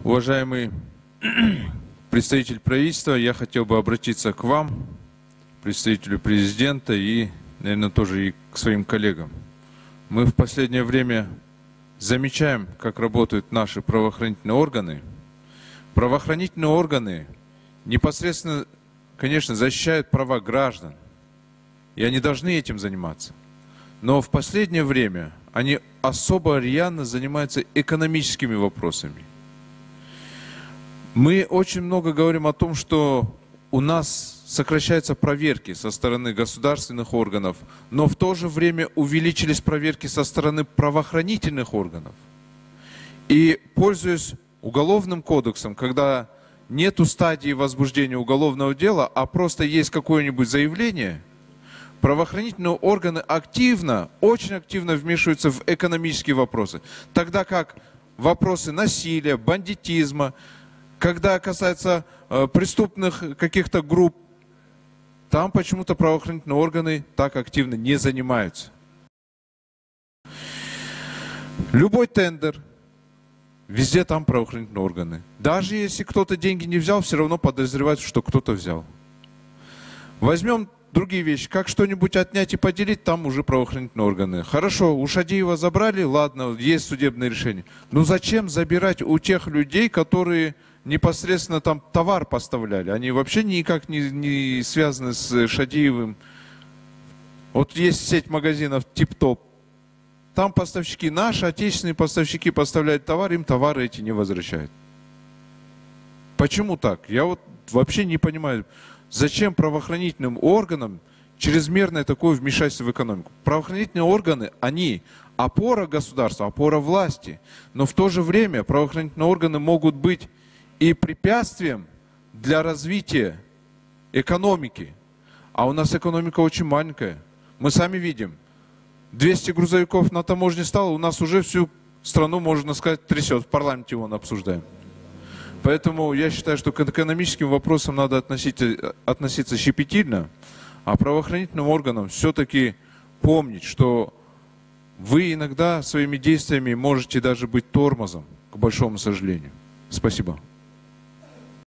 Уважаемый представитель правительства, я хотел бы обратиться к вам, представителю президента и, наверное, тоже и к своим коллегам. Мы в последнее время замечаем, как работают наши правоохранительные органы. Правоохранительные органы непосредственно, конечно, защищают права граждан, и они должны этим заниматься. Но в последнее время они особо рьяно занимаются экономическими вопросами. Мы очень много говорим о том, что у нас сокращаются проверки со стороны государственных органов, но в то же время увеличились проверки со стороны правоохранительных органов. И пользуясь уголовным кодексом, когда нету стадии возбуждения уголовного дела, а просто есть какое-нибудь заявление, правоохранительные органы активно, очень активно вмешиваются в экономические вопросы. Тогда как вопросы насилия, бандитизма, когда касается преступных каких-то групп, там почему-то правоохранительные органы так активно не занимаются. Любой тендер, везде там правоохранительные органы. Даже если кто-то деньги не взял, все равно подозревают, что кто-то взял. Возьмем другие вещи. Как что-нибудь отнять и поделить, там уже правоохранительные органы. Хорошо, у Шадиева забрали, ладно, есть судебное решение. Но зачем забирать у тех людей, которые непосредственно там товар поставляли? Они вообще никак не связаны с Шадиевым. Вот есть сеть магазинов Тип-Топ. Там поставщики, наши отечественные поставщики поставляют товар, им товары эти не возвращают. Почему так? Я вот вообще не понимаю. Зачем правоохранительным органам чрезмерное такое вмешательство в экономику? Правоохранительные органы, они опора государства, опора власти. Но в то же время правоохранительные органы могут быть и препятствием для развития экономики. А у нас экономика очень маленькая. Мы сами видим, 200 грузовиков на таможне стало, у нас уже всю страну, можно сказать, трясет. В парламенте вон обсуждаем. Поэтому я считаю, что к экономическим вопросам надо относиться щепетильно, а правоохранительным органам все-таки помнить, что вы иногда своими действиями можете даже быть тормозом, к большому сожалению. Спасибо.